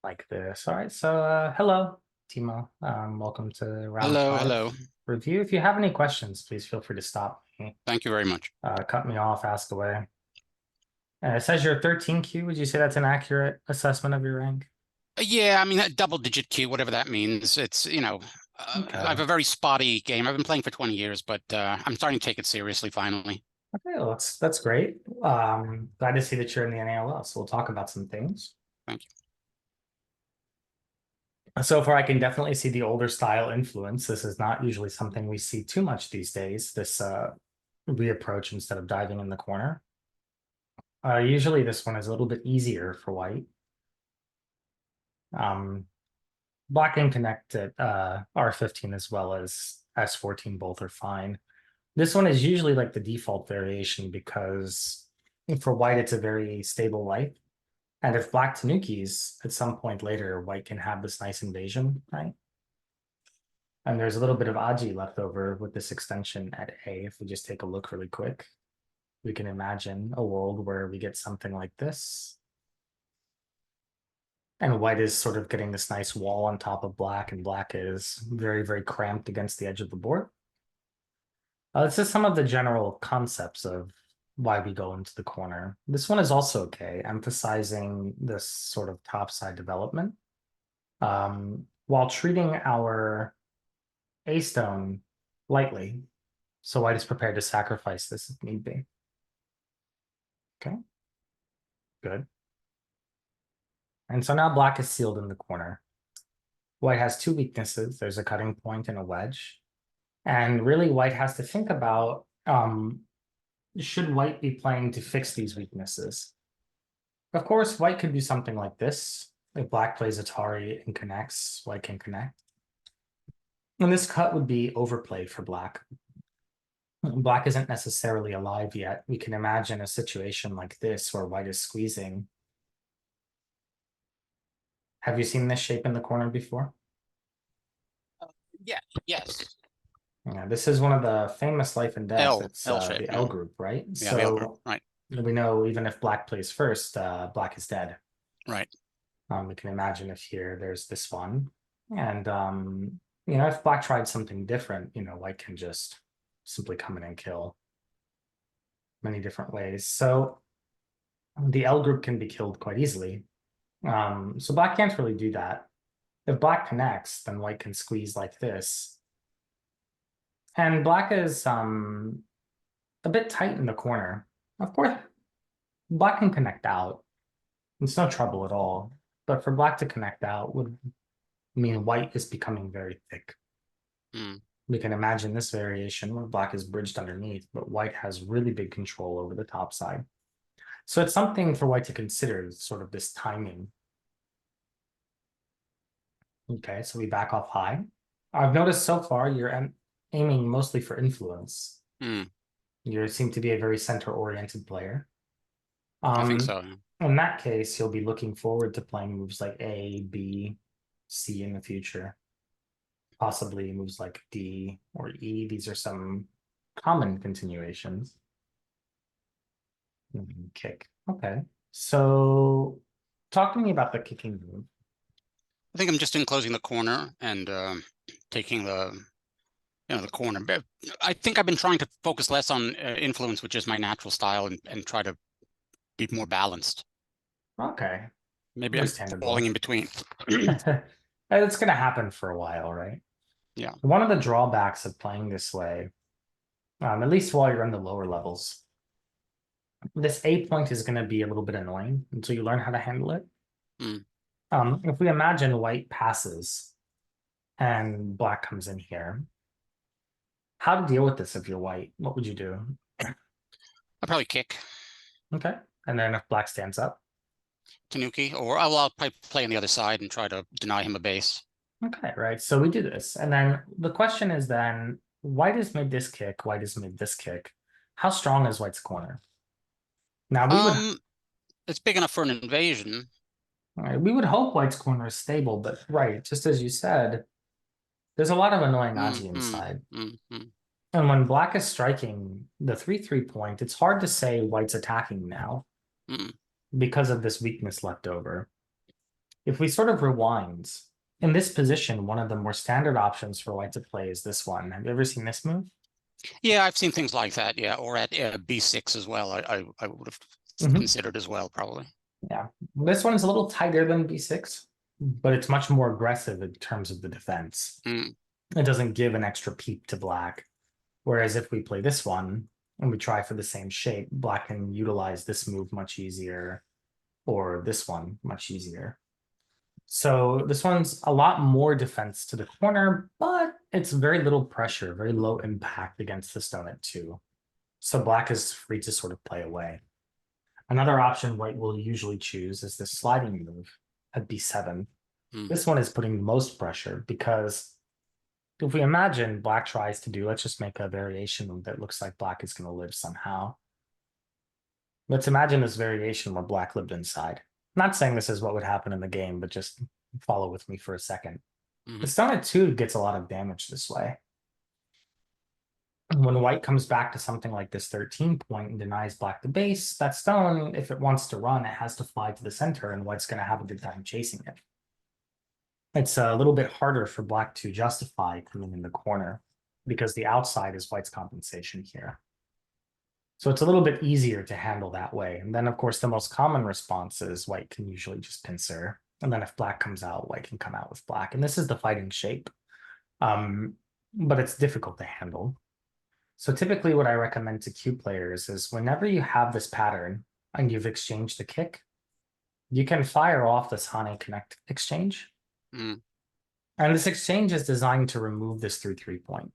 like this. All right, so hello, Timo. Welcome to round Hello, five hello. review. If you have any questions, please feel free to stop me, Thank you very much. cut me off, ask away. It says you're 13Q. Would you say that's an accurate assessment of your rank? Yeah, I mean, that double digit Q, whatever that means. I have Okay. a very spotty game. I've been playing for 20 years, but I'm starting to take it seriously finally. Okay, well, that's great. Glad to see that you're in the NAOL. So we'll talk about some things. Thank you. So far, I can definitely see the older style influence. This is not usually something we see too much these days. This reapproach instead of diving in the corner. Usually this one is a little bit easier for white. Um, Black can connect at R15 as well as S14, both are fine. This one is usually like the default variation because for white, it's a very stable life. And if black tanukis at some point later, white can have this nice invasion, right? And there's a little bit of Aji left over with this extension at A. If we just take a look really quick, we can imagine a world where we get something like this. And white is sort of getting this nice wall on top of black, and black is very, very cramped against the edge of the board. This is some of the general concepts of why we go into the corner. This one is also okay, emphasizing this sort of topside development, while treating our A stone lightly. So white is prepared to sacrifice this if need be. Okay, good. And so now black is sealed in the corner. White has two weaknesses. There's a cutting point and a wedge. And really, white has to think about should white be playing to fix these weaknesses? Of course, white could do something like this. If black plays Atari and connects, white can connect. And this cut would be overplayed for black. Black isn't necessarily alive yet. We can imagine a situation like this where white is squeezing. Have you seen this shape in the corner before? Yeah, yes. Yeah, this is one of the famous life and death. It's L shape, the L yeah. group, right? Yeah, the L group, So right, we know even if black plays first, black is dead. right. We can imagine if here there's this one. And if black tried something different, white can just simply come in and kill many different ways. So the L group can be killed quite easily. So black can't really do that. If black connects, then white can squeeze like this. And black is a bit tight in the corner. Of course, black can connect out. It's no trouble at all. But for black to connect out would mean white is becoming very thick. Mm. We can imagine this variation where black is bridged underneath, but white has really big control over the top side. So it's something for white to consider, sort of this timing. Okay, so we back off high. I've noticed so far you're aiming mostly for influence. Mm. You seem to be a very center-oriented player. I think so. In that case, you'll be looking forward to playing moves like A, B, C in the future. Possibly moves like D or E. These are some common continuations. Kick. Okay. So talk to me about the kicking move. I think I'm just enclosing the corner and taking the corner. But I think I've been trying to focus less on influence, which is my natural style, and try to be more balanced. Okay. Maybe I'm falling Understandable. in between. It's going to happen for a while, right? Yeah. One of the drawbacks of playing this way, at least while you're in the lower levels, this A point is going to be a little bit annoying until you learn how to handle it. Mm. If we imagine white passes and black comes in here, how to deal with this if you're white? What would you do? I'll probably kick Okay. And then if black stands up. Tanuki, or I'll probably play on the other side and try to deny him a base. Okay, right. So we do this. And then the question is then, white has made this kick, white has made this kick. How strong is white's corner? Now Um, it's big enough for an invasion. we would hope white's corner is stable, but right, just as you said, there's a lot of annoying Mm, Aji mm, inside. mm, mm. And when black is striking the 3/3 point, it's hard to say white's attacking now Mm. because of this weakness left over. If we sort of rewind, in this position, one of the more standard options for white to play is this one. Have you ever seen this move? Yeah, I've seen things like that. Yeah, or at b6 as well. I would have Mhm. considered as well, probably. Yeah, this one is a little tighter than b6, but it's much more aggressive in terms of the defense. Mm, It doesn't give an extra peep to black. Whereas if we play this one and we try for the same shape, black can utilize this move much easier, or this one much easier. So this one's a lot more defense to the corner, but it's very little pressure, very low impact against the stone at 2. So black is free to sort of play away. Another option white will usually choose is this sliding move at b7. mm, This one is putting the most pressure because if we imagine black tries to do, let's just make a variation that looks like black is going to live somehow. Let's imagine this variation where black lived inside. I'm not saying this is what would happen in the game, but just follow with me for a second. The mm. stone at 2 gets a lot of damage this way. When white comes back to something like this 13 point and denies black the base, that stone, if it wants to run, it has to fly to the center, and white's going to have a good time chasing it. It's a little bit harder for black to justify coming in the corner because the outside is white's compensation here. So it's a little bit easier to handle that way. And then, of course, the most common response is white can usually just pincer. And then if black comes out, white can come out with black. And this is the fighting shape. But it's difficult to handle. So typically what I recommend to Q players is whenever you have this pattern and you've exchanged a kick, you can fire off this Hane Connect exchange. Mm, And this exchange is designed to remove this through 3 point.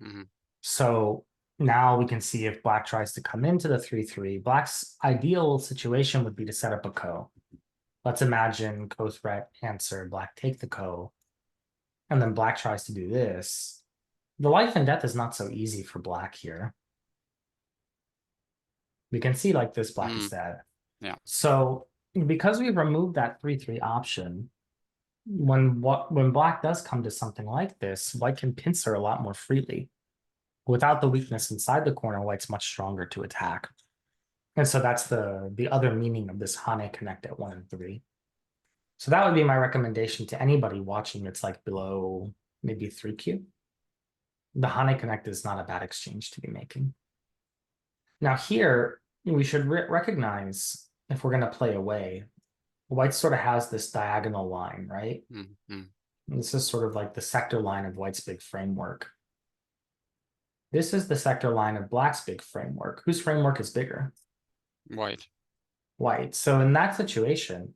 mm, So now we can see if black tries to come into the 3-3, black's ideal situation would be to set up a ko. Let's imagine ko threat, answer, black take the ko. And then black tries to do this. The life and death is not so easy for black here. We can see like this, black is mm. dead. Yeah. So because we removed that 3-3 option, when black does come to something like this, white can pincer a lot more freely. Without the weakness inside the corner, white's much stronger to attack. And so that's the other meaning of this Hane Connect at 1 and 3. So that would be my recommendation to anybody watching that's like below maybe 3Q. The Hane Connect is not a bad exchange to be making. Now here, we should recognize if we're going to play away, white sort of has this diagonal line, right? Mm, mm. This is sort of like the sector line of white's big framework. This is the sector line of black's big framework. Whose framework is bigger? White. White. So in that situation,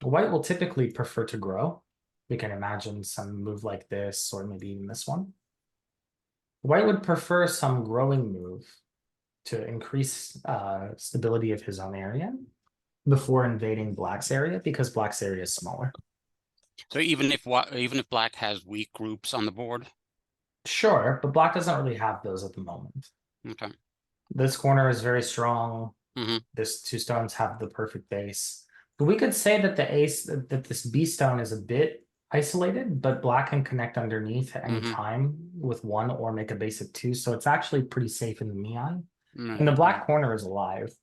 white will typically prefer to grow. We can imagine some move like this, or maybe even this one. White would prefer some growing move to increase stability of his own area before invading black's area, because black's area is smaller. So even if black has weak groups on the board. Sure, but black doesn't really have those at the moment. Okay. This corner is very strong. Mm-hmm. This 2 stones have the perfect base. But we could say that that this B stone is a bit isolated, but black can connect underneath at any Mm-hmm. time with 1 or make a base of 2. So it's actually pretty safe in the Miai. Right, And the black right. corner is alive,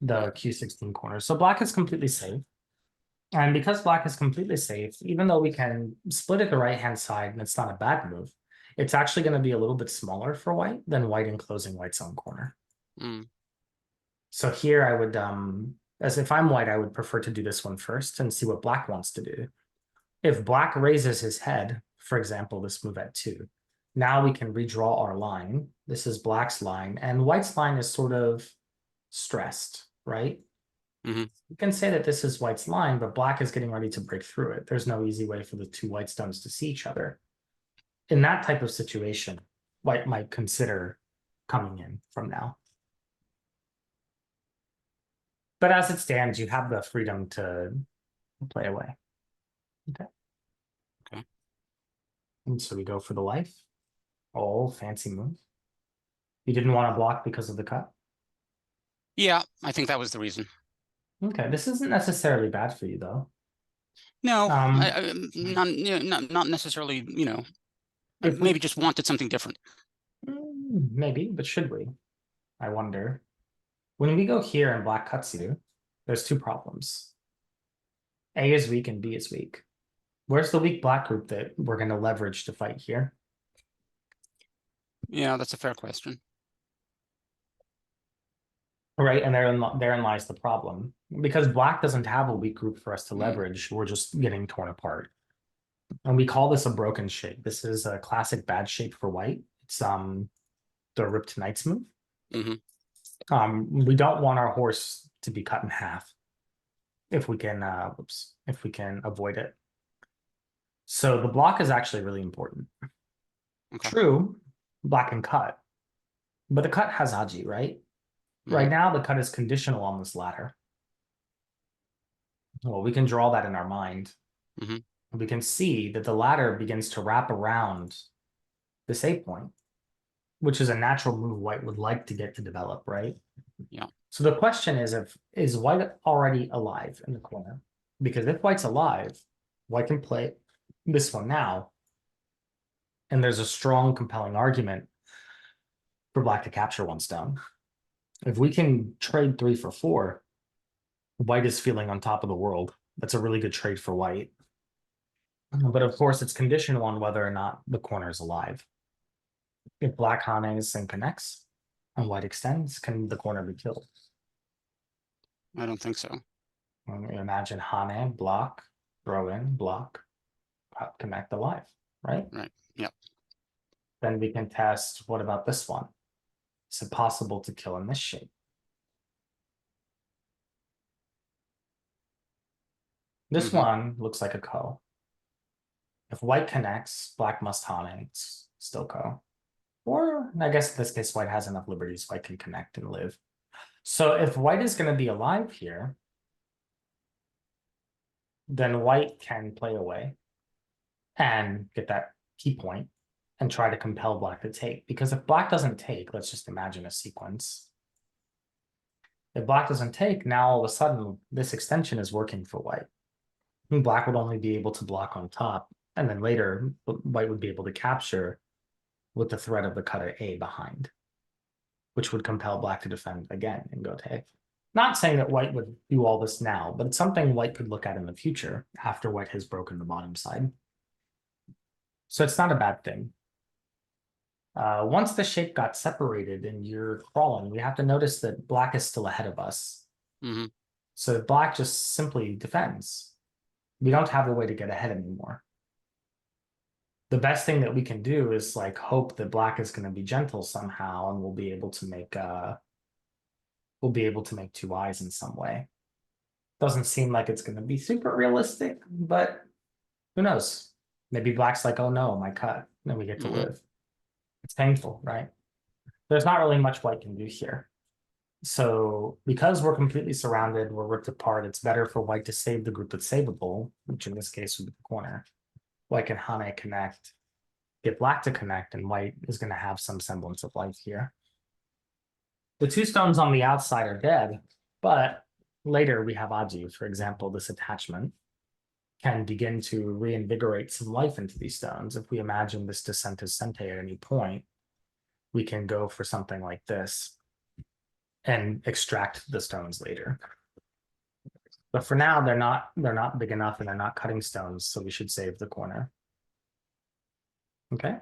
the Q16 corner. So black is completely safe. And because black is completely safe, even though we can split it the right-hand side and it's not a bad move, it's actually going to be a little bit smaller for white than white enclosing white's own corner. Mm, So here I would, as if I'm white, I would prefer to do this one first and see what black wants to do. If black raises his head, for example, this move at 2, now we can redraw our line. This is black's line, and white's line is sort of stressed, right? mm-hmm. You can say that this is white's line, but black is getting ready to break through it. There's no easy way for the 2 white stones to see each other. In that type of situation, white might consider coming in from now. But as it stands, you have the freedom to play away. Okay. Okay. And so we go for the life. Oh, fancy move. You didn't want to block because of the cut? Yeah, I think that was the reason. Okay, this isn't necessarily bad for you, though. No, Um, not, you know, not necessarily, if we maybe just wanted something different. maybe, but should we? I wonder. When we go here and black cuts you, there's 2 problems. A is weak and B is weak. Where's the weak black group that we're going to leverage to fight here? Yeah, that's a fair question. Right, and therein lies the problem. Because black doesn't have a weak group for us to leverage, we're just getting torn apart. And we call this a broken shape. This is a classic bad shape for white. It's the ripped knights move. Mhm. We don't want our horse to be cut in half if we can if we can avoid it. So the block is actually really important. Okay. True, black can cut, but the cut has Aji, right? Right Mhm. now, the cut is conditional on this ladder. Well, we can draw that in our mind. Mhm. We can see that the ladder begins to wrap around this A point, which is a natural move white would like to get to develop, right? Yeah. So the question is, if is white already alive in the corner? Because if white's alive, white can play this one now. And there's a strong, compelling argument for black to capture one stone. If we can trade 3 for 4, white is feeling on top of the world. That's a really good trade for white. But of course, it's conditional on whether or not the corner is alive. If black hanes and connects and white extends, can the corner be killed? I don't think so. Imagine hane, block, throw in, block, connect alive, right? Right. Yeah. Then we can test, what about this one? Is it possible to kill in this shape? This Mhm. one looks like a ko. If white connects, black must hane, it's still ko. Or I guess in this case, white has enough liberties, white can connect and live. So if white is going to be alive here, then white can play away and get that key point and try to compel black to take. Because if black doesn't take, let's just imagine a sequence. If black doesn't take, now all of a sudden this extension is working for white. And black would only be able to block on top, and then later white would be able to capture with the threat of the cut at A behind, which would compel black to defend again and go to A. Not saying that white would do all this now, but it's something white could look at in the future after white has broken the bottom side. So it's not a bad thing. Once the shape got separated and you're crawling, we have to notice that black is still ahead of us. Mhm. So black just simply defends. We don't have a way to get ahead anymore. The best thing that we can do is like hope that black is going to be gentle somehow, and we'll be able to make two eyes in some way. Doesn't seem like it's going to be super realistic, but who knows? Maybe black's like, oh no, my cut, then we get to Mhm. live. It's painful, right? There's not really much white can do here. So because we're completely surrounded, we're ripped apart, it's better for white to save the group that's savable, which in this case would be the corner. White can hane connect, get black to connect, and white is going to have some semblance of life here. The 2 stones on the outside are dead, but later we have Aji, for example, this attachment can begin to reinvigorate some life into these stones. If we imagine this descent is sente at any point, we can go for something like this and extract the stones later. But for now, they're not big enough and they're not cutting stones, so we should save the corner. Okay.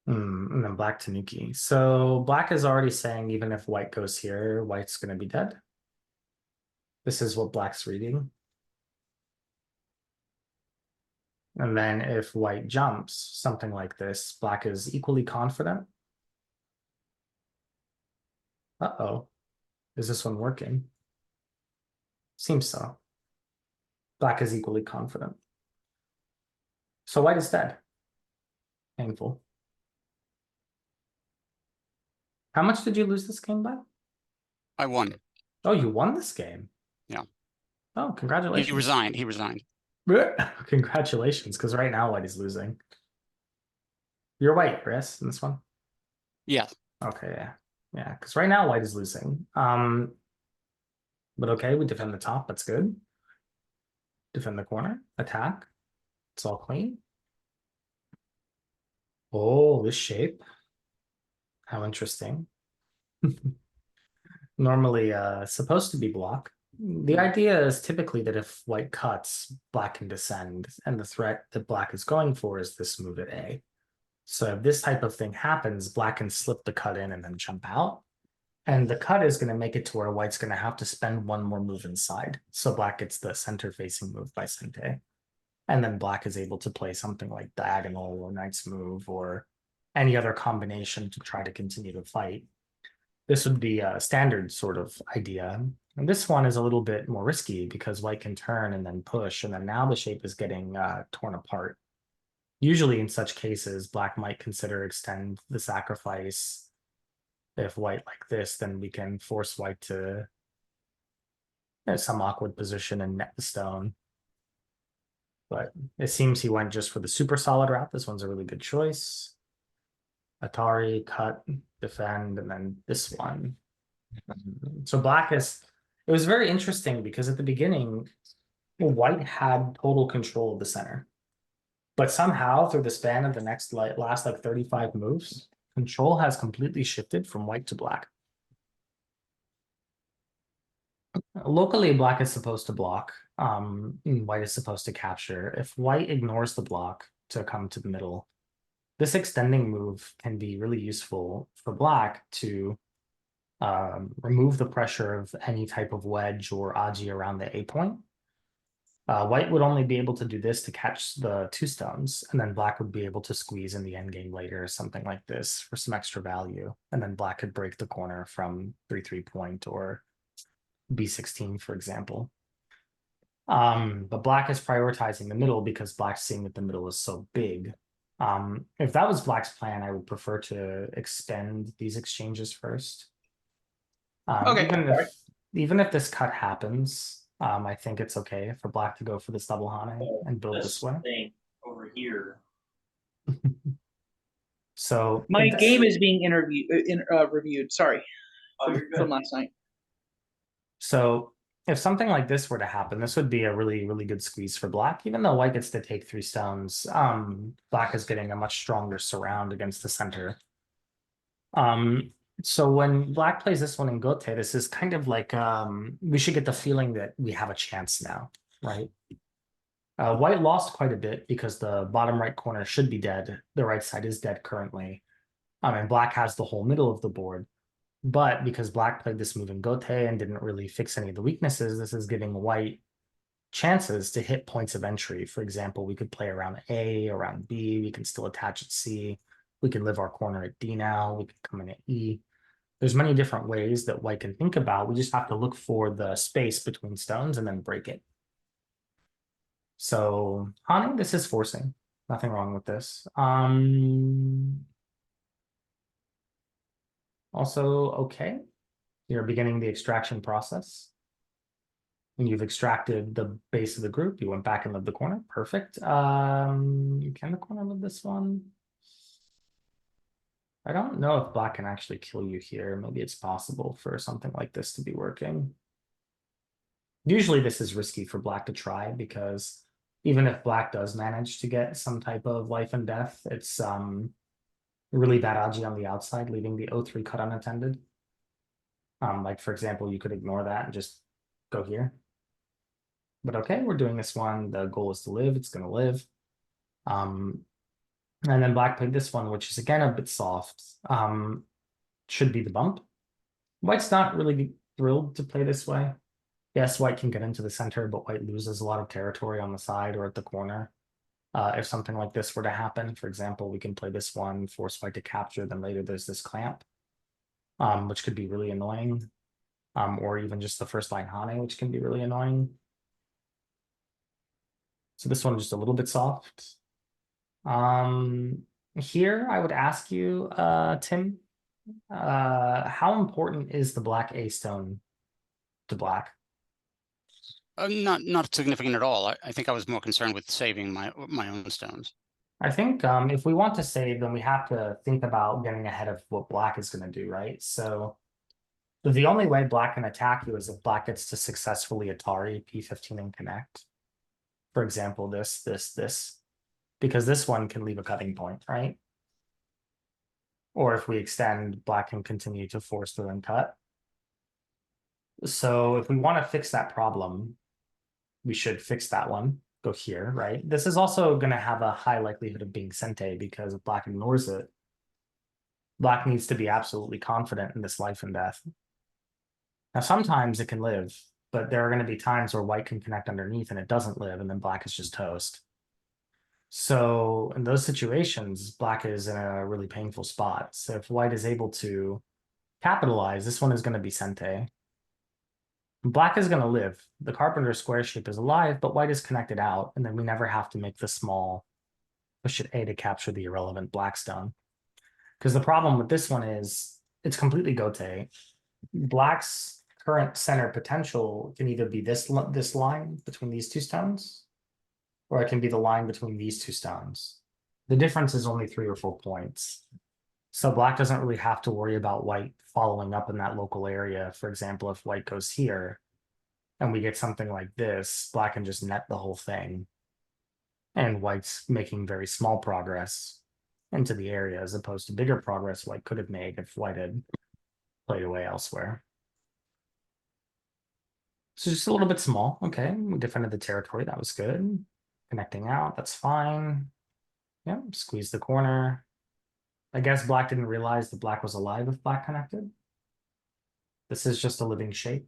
And then black Tanuki. So black is already saying even if white goes here, white's going to be dead. This is what black's reading. And then if white jumps, something like this, black is equally confident. Uh-oh. Is this one working? Seems so. Black is equally confident. So white is dead. Painful. How much did you lose this game by? I won. Oh, you won this game. Yeah. Oh, He congratulations. resigned. He resigned. Congratulations, because right now white is losing. You're white, Chris, in this one. Yeah. Okay, yeah. Yeah, because right now white is losing. But okay, we defend the top, that's good. Defend the corner, attack. It's all clean. Oh, this shape. How interesting. Normally supposed to be block. The idea is typically that if white cuts, black can descend, and the threat that black is going for is this move at A. So if this type of thing happens, black can slip the cut in and then jump out. And the cut is going to make it to where white's going to have to spend one more move inside. So black gets the center facing move by Sente. And then black is able to play something like diagonal or knight's move or any other combination to try to continue to fight. This would be a standard sort of idea. And this one is a little bit more risky because white can turn and then push, and then now the shape is getting torn apart. Usually in such cases, black might consider extend the sacrifice. If white like this, then we can force white to some awkward position and net the stone. But it seems he went just for the super solid route. This one's a really good choice. Atari, cut, defend, and then this one. So black is, it was very interesting because at the beginning, white had total control of the center. But somehow through the span of the next last like 35 moves, control has completely shifted from white to black. Locally, black is supposed to block. White is supposed to capture. If white ignores the block to come to the middle, this extending move can be really useful for black to remove the pressure of any type of wedge or aji around the A point. White would only be able to do this to catch the two stones, and then black would be able to squeeze in the endgame later, something like this for some extra value. And then black could break the corner from 3-3 point or B16, for example. But black is prioritizing the middle because black's seeing that the middle is so big. If that was black's plan, I would prefer to expend these exchanges first. Okay, even if this cut happens, I think it's okay for black to go for this double hane and build this way. Thing over here. So my game is being reviewed. Sorry, Oh, you're from good. last night. So if something like this were to happen, this would be a really, really good squeeze for black. Even though white gets to take 3 stones, black is getting a much stronger surround against the center. So when black plays this one in Gote, this is kind of like we should get the feeling that we have a chance now, right? White lost quite a bit because the bottom right corner should be dead. The right side is dead currently. And black has the whole middle of the board. But because black played this move in Gote and didn't really fix any of the weaknesses, this is giving white chances to hit points of entry. For example, we could play around A, around B, we can still attach at C. We can live our corner at D now, we can come in at E. There's many different ways that white can think about. We just have to look for the space between stones and then break it. So Hane, this is forcing. Nothing wrong with this. Also, okay. You're beginning the extraction process. When you've extracted the base of the group, you went back and lived the corner. Perfect. Can the corner live this one? I don't know if black can actually kill you here. Maybe it's possible for something like this to be working. Usually this is risky for black to try because even if black does manage to get some type of life and death, it's really bad aji on the outside, leaving the 0-3 cut unattended. Like for example, you could ignore that and just go here. But okay, we're doing this one. The goal is to live, it's gonna live. And then black played this one, which is again a bit soft. Should be the bump. White's not really thrilled to play this way. Yes, white can get into the center, but white loses a lot of territory on the side or at the corner. If something like this were to happen, for example, we can play this one, force white to capture, then later there's this clamp, which could be really annoying. Or even just the first line hane, which can be really annoying. So this one just a little bit soft. Here I would ask you, Tim, how important is the black A stone to black? Not significant at all. I think I was more concerned with saving my own stones. I think if we want to save, then we have to think about getting ahead of what black is going to do, right? So the only way black can attack you is if black gets to successfully Atari P15 and connect. For example, this, because this one can leave a cutting point, right? Or if we extend, black can continue to force through and cut. So if we want to fix that problem, we should fix that one. Go here, right? This is also going to have a high likelihood of being sente because if black ignores it, black needs to be absolutely confident in this life and death. Now, sometimes it can live, but there are going to be times where white can connect underneath and it doesn't live, and then black is just toast. So in those situations, black is in a really painful spot. So if white is able to capitalize, this one is going to be sente. Black is going to live. The carpenter square shape is alive, but white is connected out, and then we never have to make the small push at A to capture the irrelevant black stone. Because the problem with this one is it's completely gote. Black's current center potential can either be this line between these two stones, or it can be the line between these two stones. The difference is only 3 or 4 points. So black doesn't really have to worry about white following up in that local area. For example, if white goes here and we get something like this, black can just net the whole thing. And white's making very small progress into the area as opposed to bigger progress white could have made if white had played away elsewhere. So just a little bit small. Okay, we defended the territory. That was good. Connecting out, that's fine. Yeah, squeeze the corner. I guess black didn't realize that black was alive if black connected. This is just a living shape.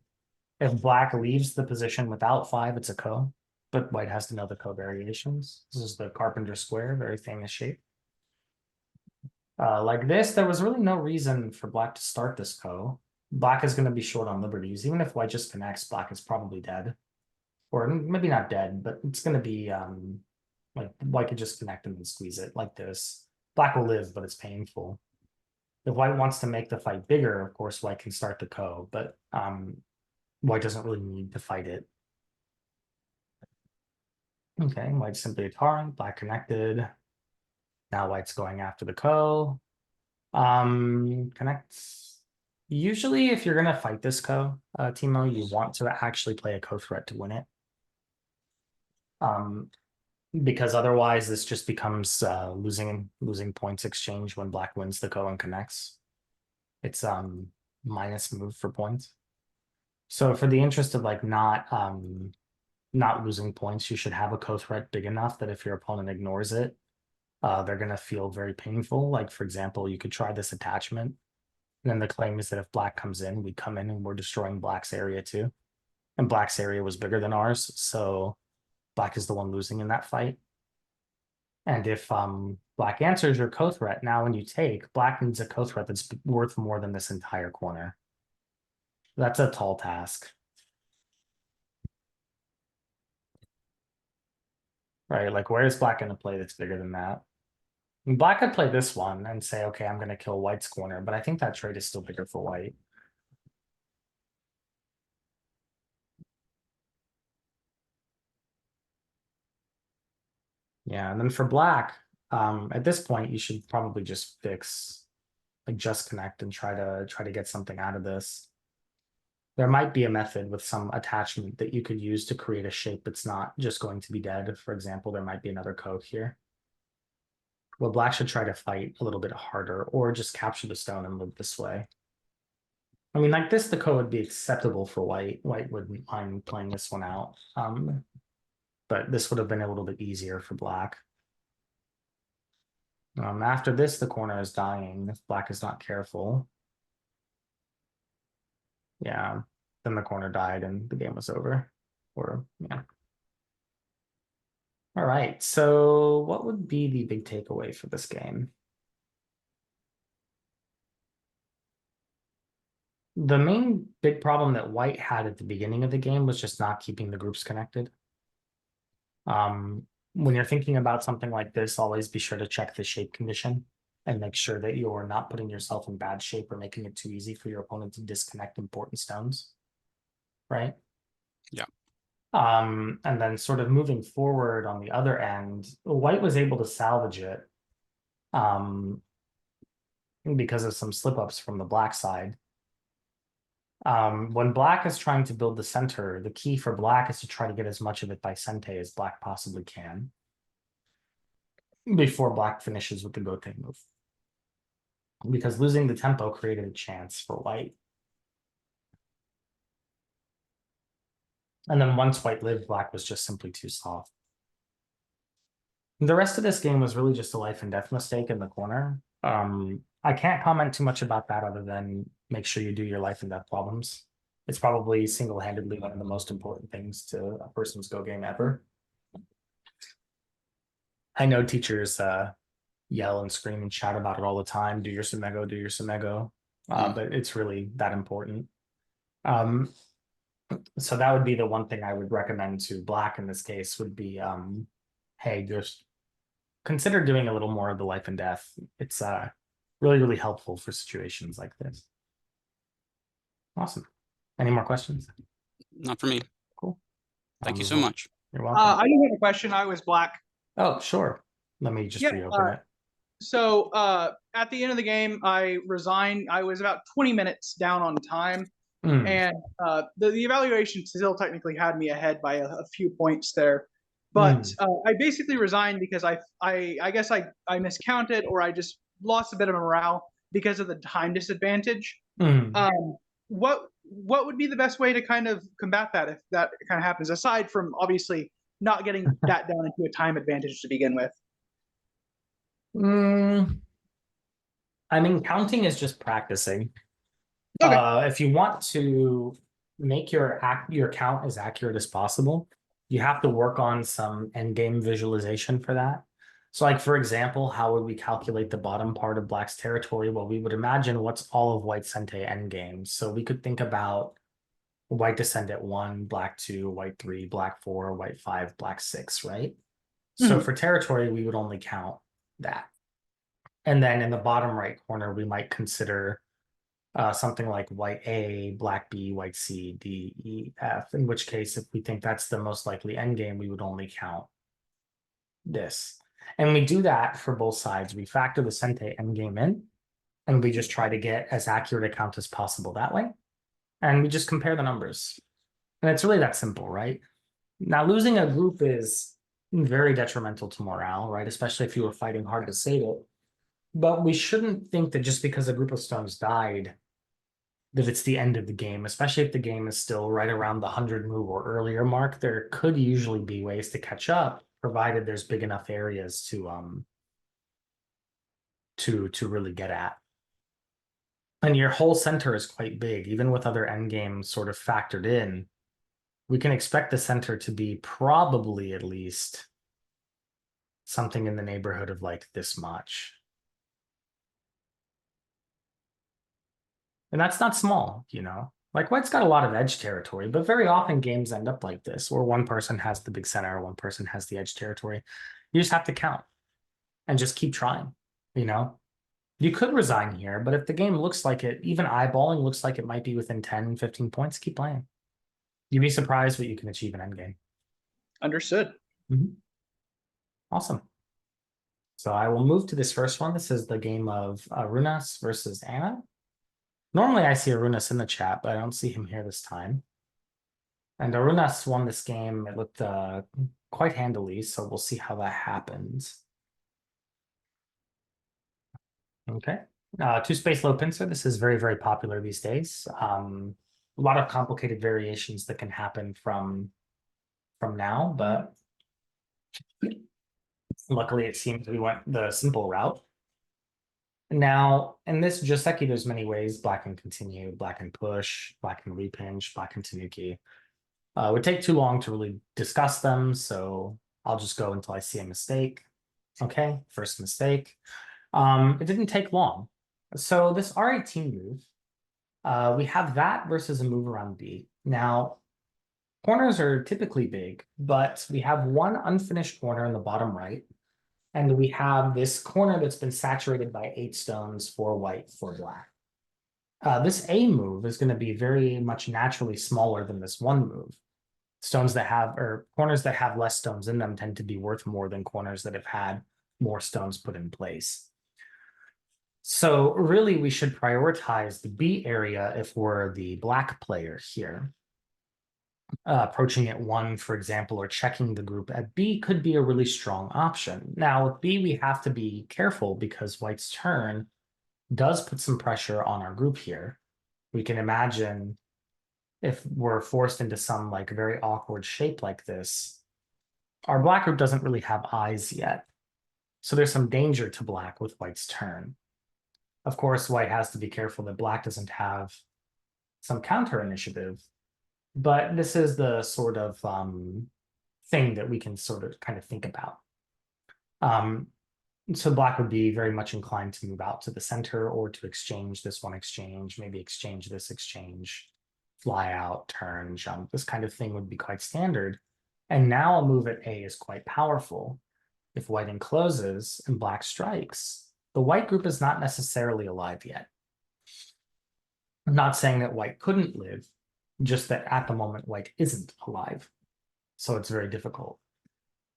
If black leaves the position without 5, it's a ko, but white has to know the ko variations. This is the carpenter square, very famous shape. Like this, there was really no reason for black to start this ko. Black is going to be short on liberties. Even if white just connects, black is probably dead. Or maybe not dead, but it's going to be like white could just connect and then squeeze it like this. Black will live, but it's painful. If white wants to make the fight bigger, of course, white can start the ko, but white doesn't really need to fight it. Okay, white's simply a torrent, black connected. Now white's going after the ko. Connects. Usually, if you're gonna fight this ko, Timo, you want to actually play a ko threat to win it. Because otherwise this just becomes losing points exchange when black wins the ko and connects. It's minus move for points. So for the interest of like not losing points, you should have a ko threat big enough that if your opponent ignores it, they're gonna feel very painful. Like for example, you could try this attachment. And then the claim is that if black comes in, we come in and we're destroying black's area too. And black's area was bigger than ours, so black is the one losing in that fight. And if black answers your ko threat, now when you take, black needs a ko threat that's worth more than this entire corner. That's a tall task. Right, like where is black going to play that's bigger than that? And black could play this one and say, okay, I'm going to kill white's corner, but I think that trade is still bigger for white. Yeah, and then for black, at this point, you should probably just fix, like just connect and try to get something out of this. There might be a method with some attachment that you could use to create a shape that's not just going to be dead. For example, there might be another code here. Well, black should try to fight a little bit harder or just capture the stone and live this way. I mean, like this, the code would be acceptable for white. White wouldn't mind playing this one out. But this would have been a little bit easier for black. After this, the corner is dying if black is not careful. Yeah, then the corner died and the game was over. Or, yeah. All right, so what would be the big takeaway for this game? The main big problem that white had at the beginning of the game was just not keeping the groups connected. When you're thinking about something like this, always be sure to check the shape condition and make sure that you're not putting yourself in bad shape or making it too easy for your opponent to disconnect important stones, right? Yeah. And then sort of moving forward on the other end, white was able to salvage it because of some slip-ups from the black side. When black is trying to build the center, the key for black is to try to get as much of it by sente as black possibly can before black finishes with the gote move. Because losing the tempo created a chance for white. And then once white lived, black was just simply too soft. The rest of this game was really just a life and death mistake in the corner. I can't comment too much about that other than make sure you do your life and death problems. It's probably single-handedly one of the most important things to a person's Go game ever. I know teachers yell and scream and shout about it all the time. Do your Sumego, do your Sumego. But it's really that important. So that would be the one thing I would recommend to black in this case would be, hey, just consider doing a little more of the life and death. It's really, really helpful for situations like this. Awesome. Any more questions? Not for me. Cool. Thank you move so on. much. You're welcome. I do have a question. I was black. Oh, sure. Let me just Yeah, reopen it. So at the end of the game, I resigned. I was about 20 minutes down on time. Hmm. And the evaluation still technically had me ahead by a few points there. But I basically resigned because I guess I miscounted, or I just lost a bit of morale because of the time disadvantage. Hmm. What would be the best way to kind of combat that if that kind of happens, aside from obviously not getting that down into a time advantage to begin with? I mean, counting is just practicing. Okay. If you want to make your count as accurate as possible, you have to work on some end game visualization for that. So, like for example, how would we calculate the bottom part of black's territory? Well, we would imagine what's all of white sente endgame. So we could think about white descend at 1, black 2, white 3, black 4, white 5, black 6, right? So Mhm. for territory, we would only count that. And then in the bottom right corner, we might consider something like white A, black B, white C, D, E, F, in which case, if we think that's the most likely endgame, we would only count this. And we do that for both sides. We factor the Sente endgame in, and we just try to get as accurate a count as possible that way. And we just compare the numbers. And it's really that simple, right? Now, losing a group is very detrimental to morale, right? Especially if you were fighting hard to save it. But we shouldn't think that just because a group of stones died, that it's the end of the game, especially if the game is still right around the 100 move or earlier mark. There could usually be ways to catch up, provided there's big enough areas to really get at. And your whole center is quite big, even with other endgames sort of factored in. We can expect the center to be probably at least something in the neighborhood of like this much. And that's not small, you know. Like white's got a lot of edge territory, but very often games end up like this, where one person has the big center, one person has the edge territory. You just have to count and just keep trying, you know. You could resign here, but if the game looks like it, even eyeballing looks like it might be within 10, 15 points, keep playing. You'd be surprised what you can achieve in endgame. Understood. Awesome. So I will move to this first one. This is the game of Runas versus Anna. Normally I see Arunas in the chat, but I don't see him here this time. And Arunas won this game. It looked quite handily, so we'll see how that happens. Okay. Two space low pincer. This is very, very popular these days. A lot of complicated variations that can happen from now, but luckily it seems we went the simple route. Now, in this Joseki, there's many ways: black and continue, black and push, black and repinch, black and tanuki. It would take too long to really discuss them, so I'll just go until I see a mistake. Okay, first mistake. It didn't take long. So this R18 move, we have that versus a move around B. Now, corners are typically big, but we have one unfinished corner in the bottom right, and we have this corner that's been saturated by 8 stones for white, for black. This A move is going to be very much naturally smaller than this one move. Stones that have, or corners that have less stones in them tend to be worth more than corners that have had more stones put in place. So really, we should prioritize the B area if we're the black player here. Approaching at 1, for example, or checking the group at B could be a really strong option. Now, with B, we have to be careful because white's turn does put some pressure on our group here. We can imagine if we're forced into some like very awkward shape like this, our black group doesn't really have eyes yet. So there's some danger to black with white's turn. Of course, white has to be careful that black doesn't have some counter initiative, but this is the sort of thing that we can sort of kind of think about. So black would be very much inclined to move out to the center or to exchange this one exchange, maybe exchange this exchange, fly out, turn, jump. This kind of thing would be quite standard. And now a move at A is quite powerful. If white encloses and black strikes, the white group is not necessarily alive yet. I'm not saying that white couldn't live, just that at the moment white isn't alive. So it's very difficult.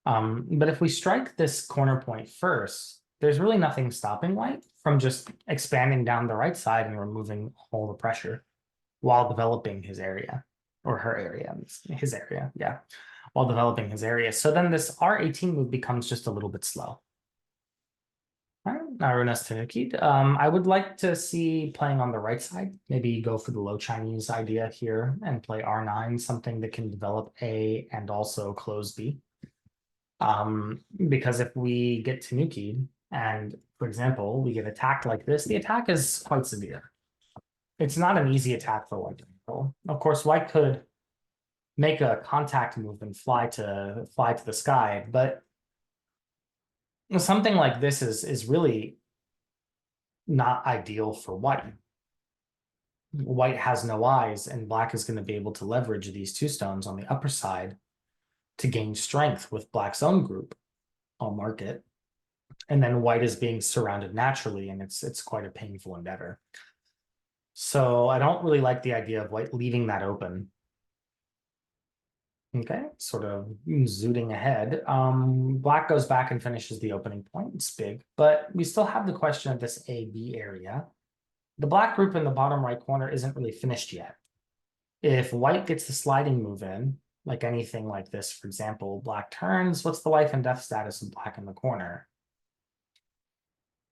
But if we strike this corner point first, there's really nothing stopping white from just expanding down the right side and removing all the pressure while developing his area, or her area, his area, yeah, while developing his area. So then this R18 move becomes just a little bit slow. All right, now Runas to Nikit. I would like to see playing on the right side, maybe go for the low Chinese idea here and play R9, something that can develop A and also close B. Because if we get Tanuki'd and, for example, we get attacked like this, the attack is quite severe. It's not an easy attack for white to control. Of course, white could make a contact move and fly to the sky, but something like this is really not ideal for white. White has no eyes, and black is going to be able to leverage these two stones on the upper side to gain strength with black's own group. I'll mark it. And then white is being surrounded naturally, and it's quite a painful endeavor. So I don't really like the idea of white leaving that open. Okay, sort of zooting ahead. Black goes back and finishes the opening point. It's big, but we still have the question of this A-B area. The black group in the bottom right corner isn't really finished yet. If white gets the sliding move in, like anything like this, for example, black turns, what's the life and death status of black in the corner?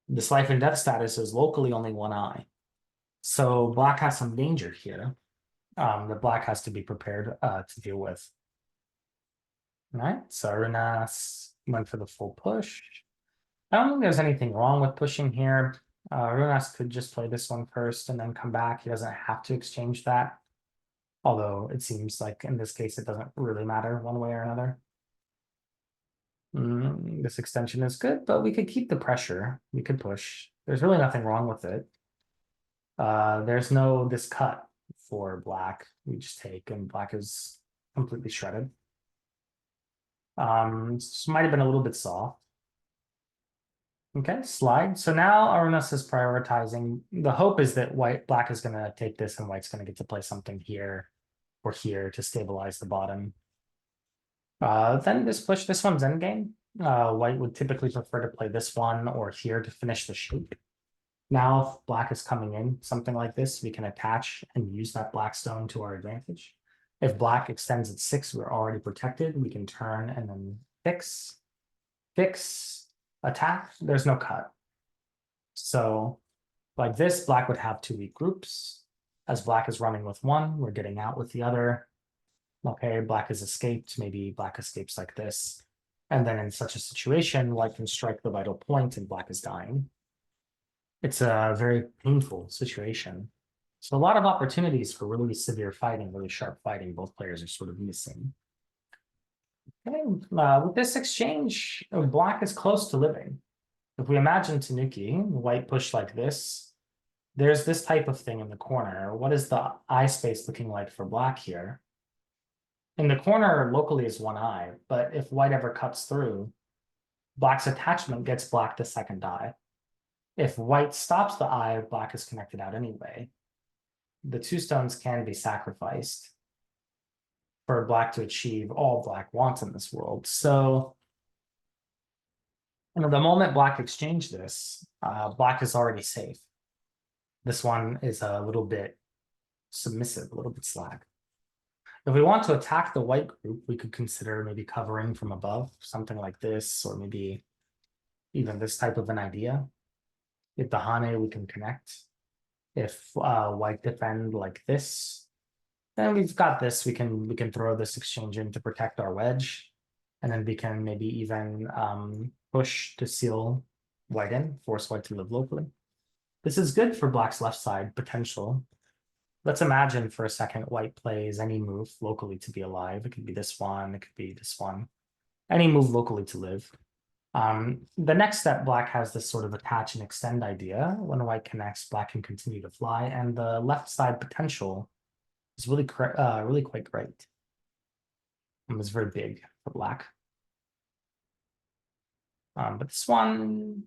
This life and death status is locally only one eye. So black has some danger here that black has to be prepared to deal with. All right, so Runas went for the full push. I don't think there's anything wrong with pushing here. Runas could just play this one first and then come back. He doesn't have to exchange that. Although it seems like in this case, it doesn't really matter one way or another. This extension is good, but we could keep the pressure. We could push. There's really nothing wrong with it. There's no this cut for black. We just take, and black is completely shredded. This might have been a little bit soft. Okay, slide. So now Arunas is prioritizing. The hope is that black is going to take this and white's going to get to play something here or here to stabilize the bottom. Then this push, this one's endgame. White would typically prefer to play this one or here to finish the shape. Now, if black is coming in, something like this, we can attach and use that black stone to our advantage. If black extends at 6, we're already protected. We can turn and then fix, attack. There's no cut. So like this, black would have 2 weak groups. As black is running with one, we're getting out with the other. Okay, black has escaped. Maybe black escapes like this. And then in such a situation, white can strike the vital point and black is dying. It's a very painful situation. So a lot of opportunities for really severe fighting, really sharp fighting, both players are sort of missing. Okay, with this exchange, black is close to living. If we imagine Tanuki, white push like this, there's this type of thing in the corner. What is the eye space looking like for black here? In the corner, locally is one eye, but if white ever cuts through, black's attachment gets black the second eye. If white stops the eye, black is connected out anyway. The 2 stones can be sacrificed for black to achieve all black wants in this world. So the moment black exchanged this, black is already safe. This one is a little bit submissive, a little bit slack. If we want to attack the white group, we could consider maybe covering from above, something like this, or maybe even this type of an idea. If the Hane, we can connect. If white defend like this, Then we've got this. We can throw this exchange in to protect our wedge, and then we can maybe even push to seal white in, force white to live locally. This is good for black's left side potential. Let's imagine for a second white plays any move locally to be alive. It could be this one, it could be this one. Any move locally to live. The next step, black has this sort of attach and extend idea. When white connects, black can continue to fly, and the left side potential is really quite great. And it's very big for black. But this one,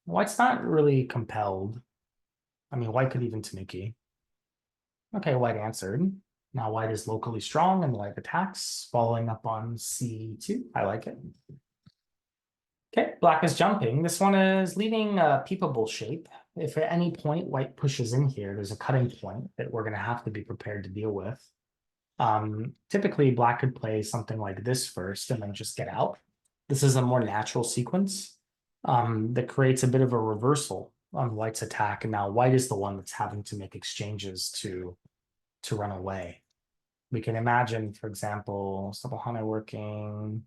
white's not really compelled. I mean, white could even tanuki. Okay, white answered. Now white is locally strong and white attacks, following up on C2. I like it. Okay, black is jumping. This one is leaving a peepable shape. If at any point white pushes in here, there's a cutting point that we're going to have to be prepared to deal with. Typically, black could play something like this first and then just get out. This is a more natural sequence that creates a bit of a reversal on white's attack. And now white is the one that's having to make exchanges to run away. We can imagine, for example, Sabahane working.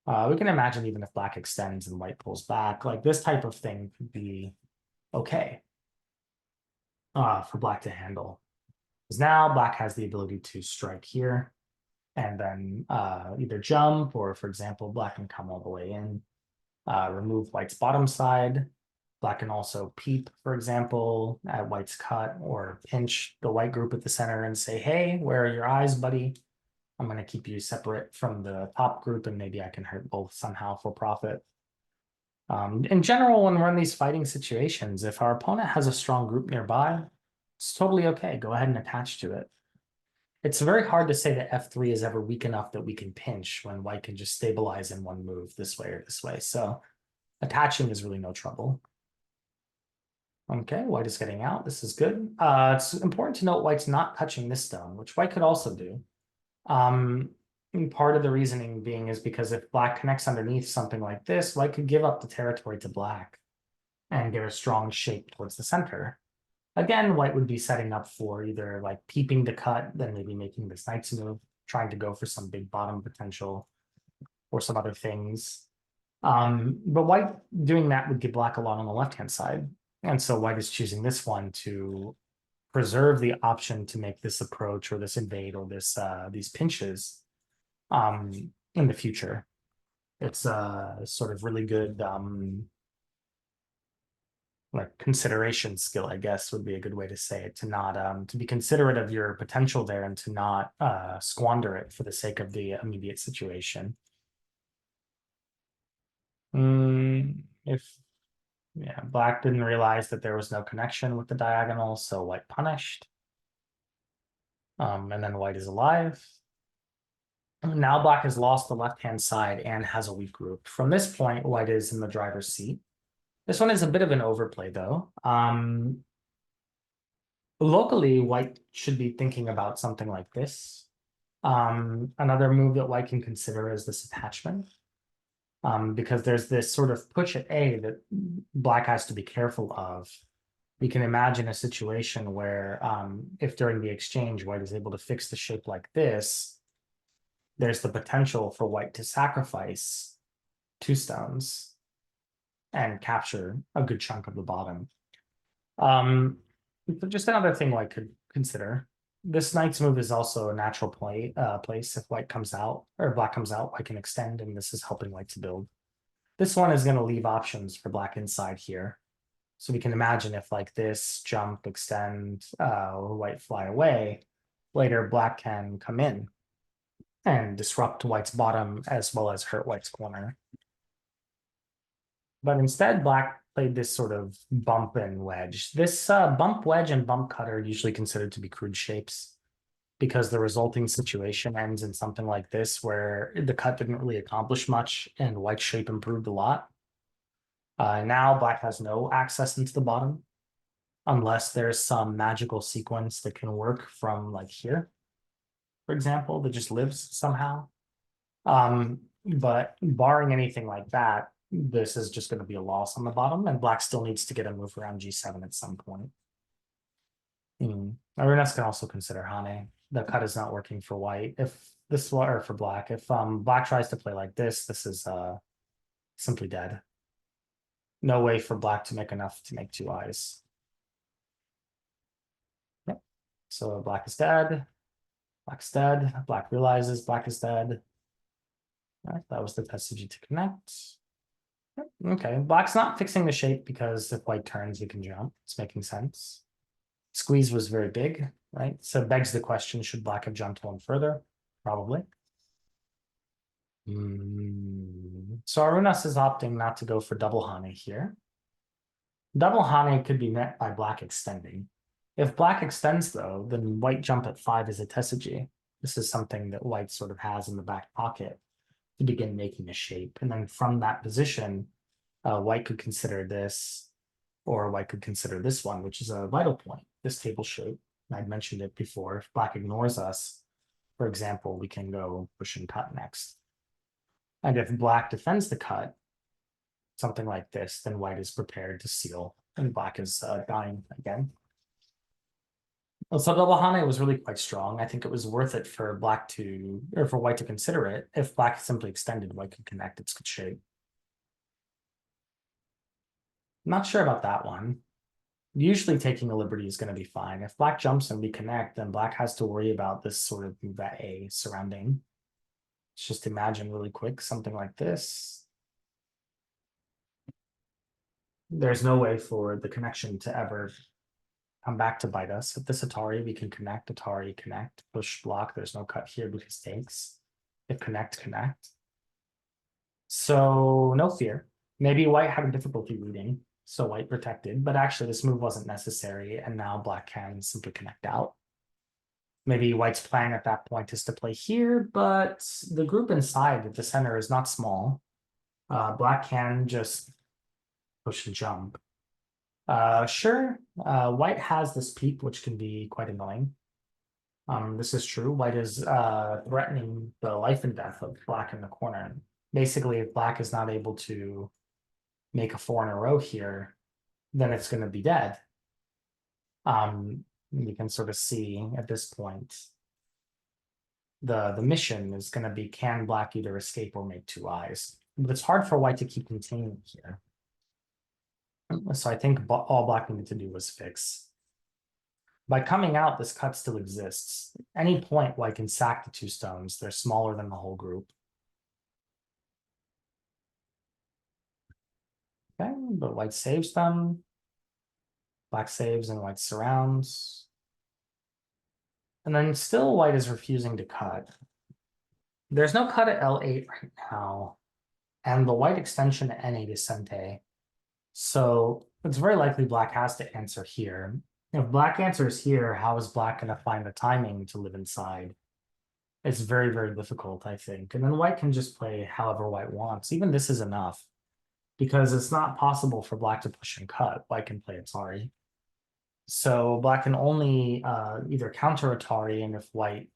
We can imagine even if black extends and white pulls back, like this type of thing could be okay for black to handle. Because now black has the ability to strike here and then either jump or, for example, black can come all the way in, remove white's bottom side. Black can also peep, for example, at white's cut or pinch the white group at the center and say, hey, where are your eyes, buddy? I'm going to keep you separate from the top group and maybe I can hurt both somehow for profit. In general, when we're in these fighting situations, if our opponent has a strong group nearby, it's totally okay. Go ahead and attach to it. It's very hard to say that F3 is ever weak enough that we can pinch when white can just stabilize in one move this way or this way. So attaching is really no trouble. Okay, white is getting out. This is good. It's important to note white's not touching this stone, which white could also do. And part of the reasoning being is because if black connects underneath something like this, white could give up the territory to black and get a strong shape towards the center. Again, white would be setting up for either like peeping to cut, then maybe making this knight's move, trying to go for some big bottom potential or some other things. But white doing that would give black a lot on the left-hand side. And so white is choosing this one to preserve the option to make this approach or this invade or this these pinches in the future. It's sort of really good like consideration skill, I guess would be a good way to say it, to not to be considerate of your potential there and to not squander it for the sake of the immediate situation. If yeah, black didn't realize that there was no connection with the diagonal, so white punished. And then white is alive. Now black has lost the left-hand side and has a weak group. From this point, white is in the driver's seat. This one is a bit of an overplay, though. Locally, white should be thinking about something like this. Another move that white can consider is this attachment. Because there's this sort of push at A that black has to be careful of. We can imagine a situation where if during the exchange white is able to fix the shape like this, there's the potential for white to sacrifice 2 stones and capture a good chunk of the bottom. But just another thing white could consider. This knight's move is also a natural place. If white comes out or black comes out, white can extend, and this is helping white to build. This one is going to leave options for black inside here. So we can imagine if like this, jump, extend, white fly away, later black can come in and disrupt white's bottom as well as hurt white's corner. But instead, black played this sort of bump and wedge. This bump, wedge, and bump cut are usually considered to be crude shapes because the resulting situation ends in something like this where the cut didn't really accomplish much and white's shape improved a lot. Now black has no access into the bottom unless there's some magical sequence that can work from like here, for example, that just lives somehow. But barring anything like that, this is just going to be a loss on the bottom, and black still needs to get a move around G7 at some point. Arunas can also consider Hane. the cut is not working for white. If this or for black, if black tries to play like this is simply dead. No way for black to make enough to make two eyes. Yep. So black is dead. Black's dead. Black realizes black is dead. All right, that was the SCG to connect. Yep, okay, black's not fixing the shape because if white turns, he can jump. It's making sense. Squeeze was very big, right? So it begs the question, should black have jumped one further? Probably. So Arunas is opting not to go for double Hane here. Double Hane could be met by black extending. If black extends though, then white jump at 5 is a Tesuji. This is something that white sort of has in the back pocket to begin making a shape. And then from that position, white could consider this, or white could consider this one, which is a vital point, this table shape. I'd mentioned it before. If black ignores us, for example, we can go push and cut next. And if black defends the cut, something like this, then white is prepared to seal, and black is dying again. So double Hane was really quite strong. I think it was worth it for black to, or for white to consider it. If black simply extended, white could connect its good shape. Not sure about that one. Usually taking a liberty is going to be fine. If black jumps and we connect, then black has to worry about this sort of move at A surrounding. Let's just imagine really quick, something like this. There's no way for the connection to ever come back to bite us. If this Atari, we can connect, Atari, connect, push, block. There's no cut here because takes. If connect, connect. So no fear. Maybe white had a difficulty reading, so white protected, but actually this move wasn't necessary, and now black can simply connect out. Maybe white's plan at that point is to play here, but the group inside at the center is not small. Black can just push and jump. Sure, white has this peep, which can be quite annoying. This is true. White is threatening the life and death of black in the corner. Basically, if black is not able to make a 4 in a row here, then it's going to be dead. You can sort of see at this point, the mission is going to be, can black either escape or make 2 eyes? But it's hard for white to keep containing here. So I think all black needed to do was fix. By coming out, this cut still exists. At any point, white can sack the 2 stones. They're smaller than the whole group. Okay, but white saves them. Black saves and white surrounds. And then still white is refusing to cut. There's no cut at L8 right now. And the white extension at N8 is Sente. So it's very likely black has to answer here. If black answers here, how is black going to find the timing to live inside? It's very, very difficult, I think. And then white can just play however white wants. Even this is enough. Because it's not possible for black to push and cut. White can play Atari. So black can only either counter Atari, and if white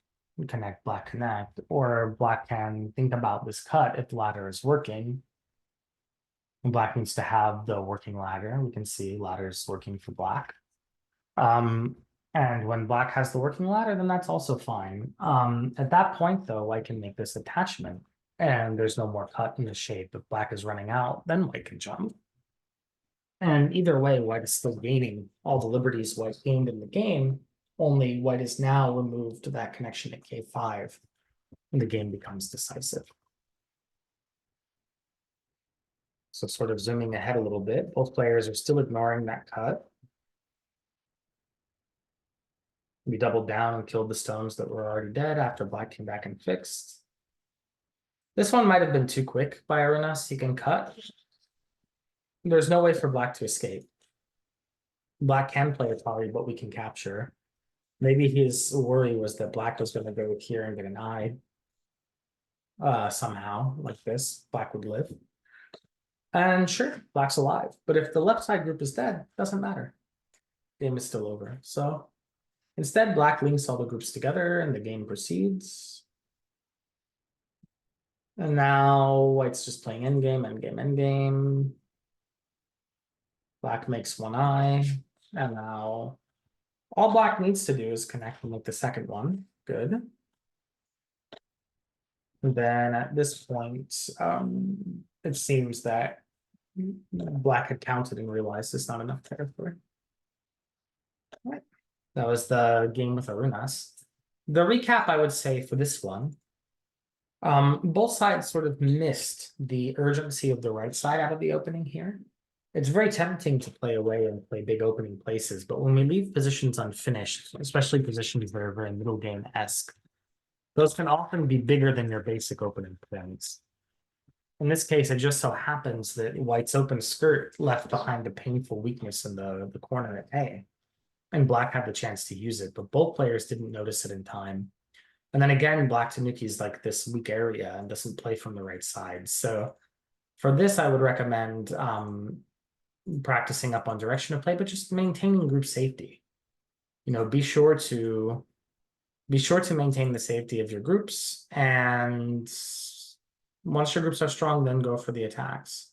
connect, black connect, or black can think about this cut if the ladder is working. And black needs to have the working ladder. We can see ladder's working for black. And when black has the working ladder, then that's also fine. At that point, though, white can make this attachment, and there's no more cut in the shape. If black is running out, then white can jump. And either way, white is still gaining all the liberties white gained in the game, only white is now removed that connection at K5, and the game becomes decisive. So sort of zooming ahead a little bit, both players are still ignoring that cut. We doubled down and killed the stones that were already dead after black came back and fixed. This one might have been too quick by Arunas. He can cut. There's no way for black to escape. Black can play Atari, but we can capture. Maybe his worry was that black was going to go here and get an eye. Somehow, like this, black would live. And sure, black's alive. But if the left side group is dead, doesn't matter. Game is still over. So instead, black links all the groups together and the game proceeds. And now white's just playing endgame, endgame, endgame. Black makes 1 eye. And now all black needs to do is connect and make the second one. good. Then at this point, it seems that black had counted and realized it's not enough territory. Right. That was the game with Arunas. The recap, I would say, for this one, both sides sort of missed the urgency of the right side out of the opening here. It's very tempting to play away and play big opening places, but when we leave positions unfinished, especially positions that are very middle game-esque, those can often be bigger than your basic opening plans. In this case, it just so happens that white's open skirt left behind a painful weakness in the corner at A. And black had the chance to use it, but both players didn't notice it in time. And then again, black Tanuki's like this weak area and doesn't play from the right side. So for this, I would recommend practicing up on direction of play, but just maintaining group safety. You know, be sure to maintain the safety of your groups, and once your groups are strong, then go for the attacks.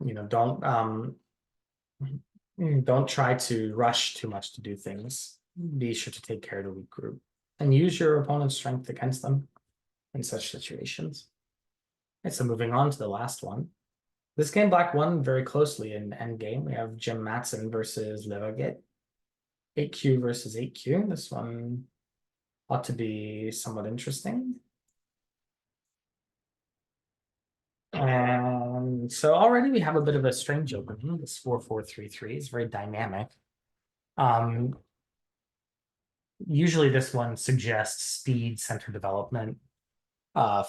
You know, don't try to rush too much to do things. Be sure to take care of the weak group and use your opponent's strength against them in such situations. Okay, so moving on to the last one. This game black won very closely in endgame. We have Jim Matson versus Levaget. 8Q versus 8Q. This one ought to be somewhat interesting. And so already we have a bit of a strange opening. This 4-4-3-3 is very dynamic. Usually this one suggests speed, center development,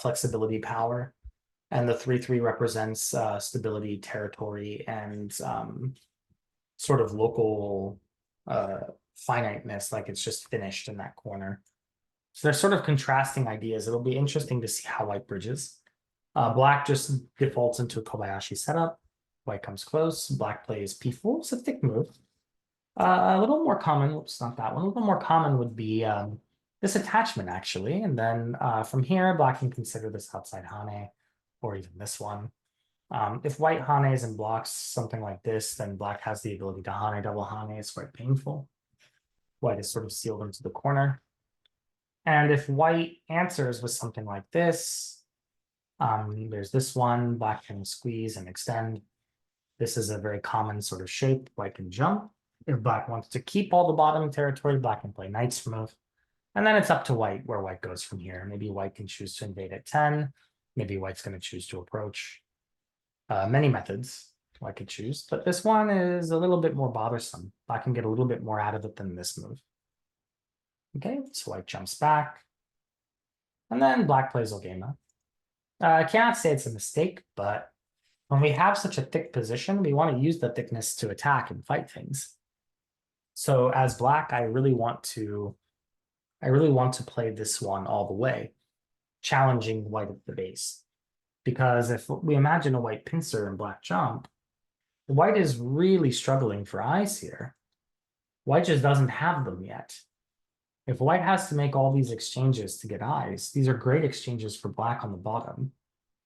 flexibility, power. And the 3-3 represents stability, territory, and sort of local finiteness, like it's just finished in that corner. So they're sort of contrasting ideas. It'll be interesting to see how white bridges. Black just defaults into a Kobayashi setup. White comes close. Black plays P4. It's a thick move. A little more common, oops, not that one. A little more common would be this attachment, actually. And then from here, black can consider this outside Hane, or even this one. If white Hanes and blocks something like this, then black has the ability to Hane double Hane. It's quite painful. White is sort of sealed into the corner. And if white answers with something like this, there's this one, black can squeeze and extend. This is a very common sort of shape. White can jump. If black wants to keep all the bottom territory, black can play knight's move. And then it's up to white where white goes from here. Maybe white can choose to invade at 10. Maybe white's going to choose to approach. Many methods white could choose, but this one is a little bit more bothersome. Black can get a little bit more out of it than this move. Okay, so white jumps back. And then black plays Ogema. I cannot say it's a mistake, but when we have such a thick position, we want to use the thickness to attack and fight things. So as black, I really want to play this one all the way, challenging white at the base. Because if we imagine a white pincer and black jump, white is really struggling for eyes here. White just doesn't have them yet. If white has to make all these exchanges to get eyes, these are great exchanges for black on the bottom.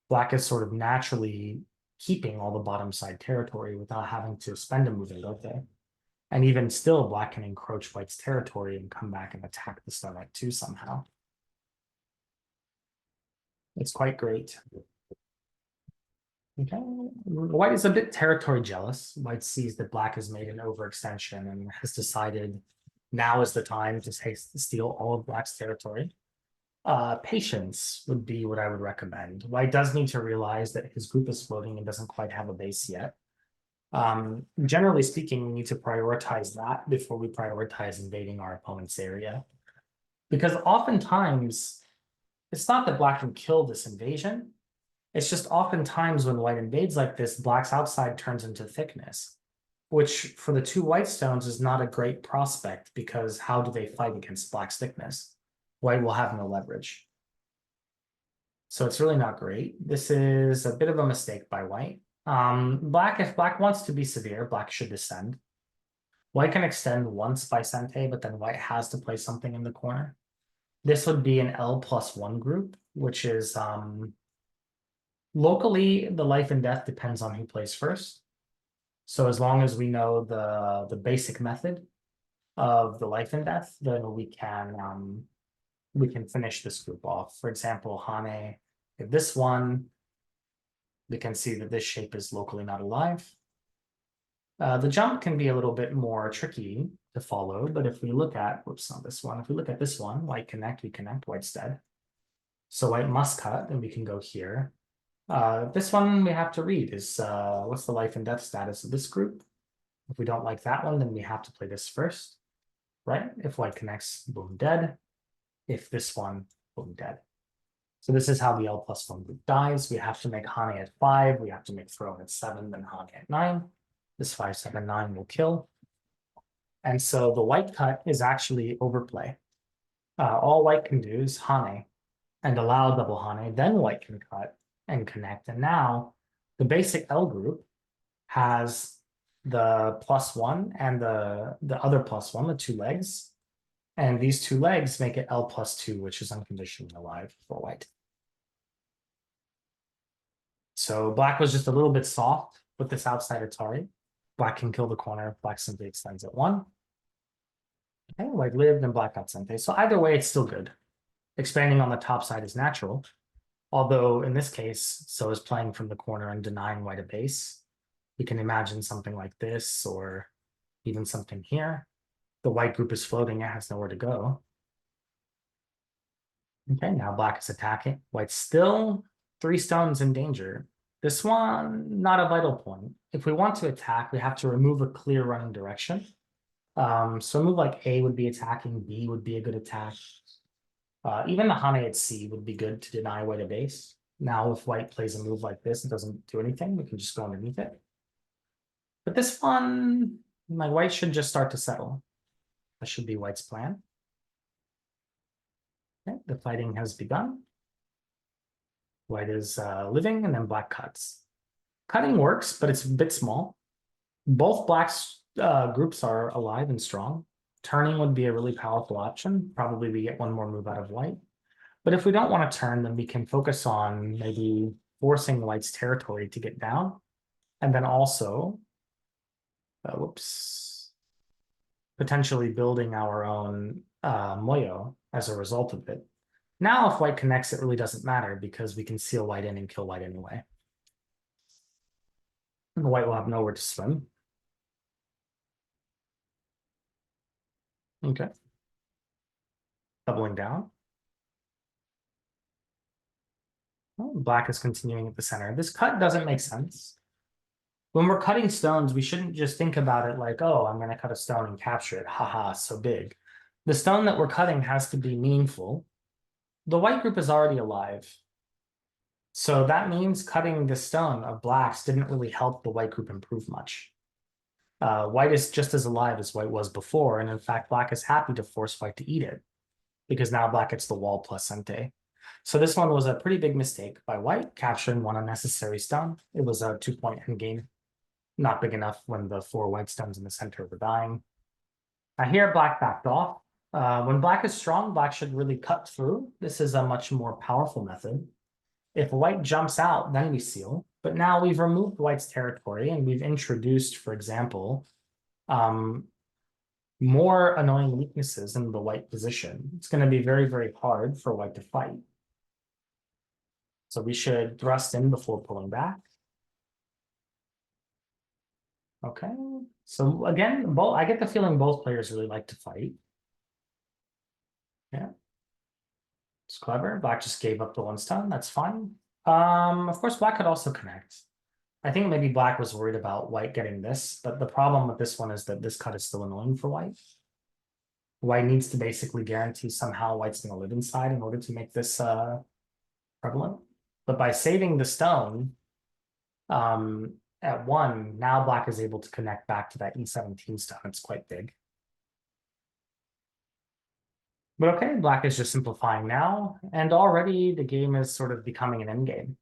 Black is sort of naturally keeping all the bottom side territory without having to spend a move and go there. And even still, black can encroach white's territory and come back and attack the starlight too somehow. It's quite great. Okay, white is a bit territory jealous. White sees that black has made an overextension and has decided now is the time to steal all of black's territory. Patience would be what I would recommend. White does need to realize that his group is floating and doesn't quite have a base yet. Generally speaking, we need to prioritize that before we prioritize invading our opponent's area. Because oftentimes, it's not that black can kill this invasion. It's just oftentimes when white invades like this, black's outside turns into thickness, which for the two white stones is not a great prospect, because how do they fight against black's thickness? White will have no leverage. So it's really not great. This is a bit of a mistake by white. If black wants to be severe, black should descend. White can extend once by Sente, but then white has to play something in the corner. This would be an L+1 group, which is locally, the life and death depends on who plays first. So as long as we know the basic method, of the life and death, then we can finish this group off. For example, Hane, if this one, we can see that this shape is locally not alive. The jump can be a little bit more tricky to follow, but if we look at, whoops, not this one, if we look at this one, white connect, we connect, white's dead. So white must cut, and we can go here. This one we have to read is what's the life and death status of this group? If we don't like that one, then we have to play this first, right? If white connects, boom, dead. If this one, boom, dead. So this is how the L+1 group dies. We have to make Hane at 5, we have to make Throne at 7, then Hane at 9. This 5, 7, 9 will kill. And so the white cut is actually overplay. All white can do is Hane and allow double Hane, then white can cut and connect. And now the basic L group has the +1 and the other +1, the 2 legs. And these 2 legs make it L+2, which is unconditionally alive for white. So black was just a little bit soft with this outside Atari. Black can kill the corner, black simply extends at 1. Okay, white lived and black got sente. So either way, it's still good. Expanding on the top side is natural. Although in this case, so is playing from the corner and denying white a base. We can imagine something like this, or even something here. The white group is floating, it has nowhere to go. Okay, now black is attacking. White's still 3 stones in danger. This one, not a vital point. If we want to attack, we have to remove a clear running direction. So a move like A would be attacking, B would be a good attack. Even the Hane at C would be good to deny white a base. Now, if white plays a move like this, it doesn't do anything. We can just go underneath it. But this one, my white should just start to settle. That should be white's plan. Okay, the fighting has begun. White is living, and then black cuts. Cutting works, but it's a bit small. Both black's groups are alive and strong. Turning would be a really powerful option. Probably we get one more move out of white. But if we don't want to turn, then we can focus on maybe forcing white's territory to get down. And then also, potentially building our own Moyo as a result of it. Now, if white connects, it really doesn't matter because we can seal white in and kill white anyway. And white will have nowhere to swim. Okay. Doubling down. Oh, black is continuing at the center. This cut doesn't make sense. When we're cutting stones, we shouldn't just think about it like, oh, I'm going to cut a stone and capture it. Haha, so big. The stone that we're cutting has to be meaningful. The white group is already alive. So that means cutting the stone of blacks didn't really help the white group improve much. White is just as alive as white was before. And in fact, black is happy to force white to eat it because now black gets the wall plus sente. So this one was a pretty big mistake by white, capturing one unnecessary stone. It was a 2-point endgame. Not big enough when the 4 white stones in the center were dying. Here, black backed off. When black is strong, black should really cut through. This is a much more powerful method. If white jumps out, then we seal. But now we've removed white's territory and we've introduced, for example, more annoying weaknesses in the white position. It's going to be very, very hard for white to fight. So we should thrust in before pulling back. Okay, so again, I get the feeling both players really like to fight. Yeah, it's clever. Black just gave up the 1 stone. That's fine. Of course, black could also connect. I think maybe black was worried about white getting this, but the problem with this one is that this cut is still annoying for white. White needs to basically guarantee somehow white's going to live inside in order to make this prevalent. But by saving the stone at 1, now black is able to connect back to that E17 stone. It's quite big. But okay, black is just simplifying now, and already the game is sort of becoming an endgame.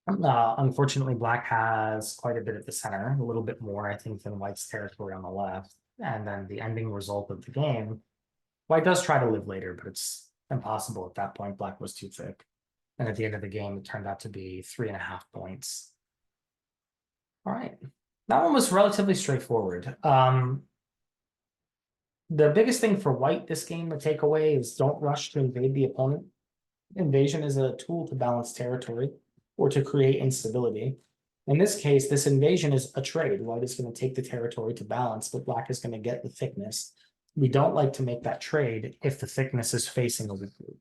Unfortunately, black has quite a bit at the center, a little bit more, I think, than white's territory on the left. And then the ending result of the game, white does try to live later, but it's impossible at that point. Black was too thick. And at the end of the game, it turned out to be 3.5 points. All right, that one was relatively straightforward. The biggest thing for white this game to take away is don't rush to invade the opponent. Invasion is a tool to balance territory or to create instability. In this case, this invasion is a trade. White is going to take the territory to balance, but black is going to get the thickness. We don't like to make that trade if the thickness is facing a weak group.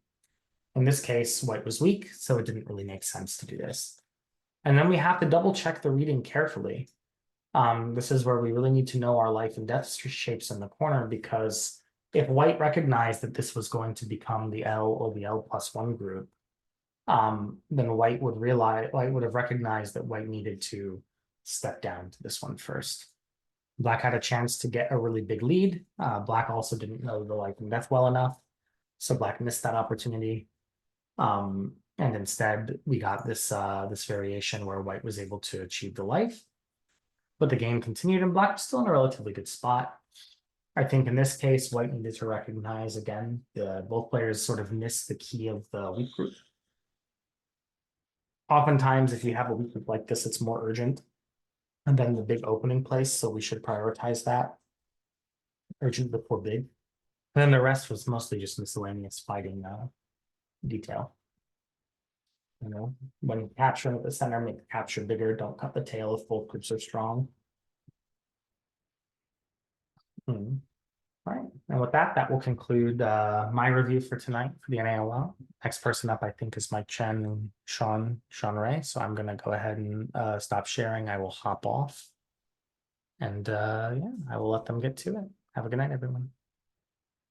In this case, white was weak, so it didn't really make sense to do this. And then we have to double check the reading carefully. This is where we really need to know our life and death shapes in the corner, because if white recognized that this was going to become the L or the L+1 group, then white would have recognized that white needed to step down to this one first. Black had a chance to get a really big lead. Black also didn't know the life and death well enough, so black missed that opportunity. And instead, we got this this variation where white was able to achieve the life. But the game continued and black was still in a relatively good spot. I think in this case, white needed to recognize again, both players sort of missed the key of the weak group. Oftentimes, if you have a weak group like this, it's more urgent than the big opening place, so we should prioritize that. Urgent before big. And then the rest was mostly just miscellaneous fighting detail. You know, when you capture at the center, make the capture bigger. Don't cut the tail if both groups are strong. All right, and with that, that will conclude my review for tonight for the NAOL. Next person up, I think, is Mike Chen and Sean Ray. So I'm going to go ahead and stop sharing. I will hop off. And yeah, I will let them get to it. Have a good night, everyone.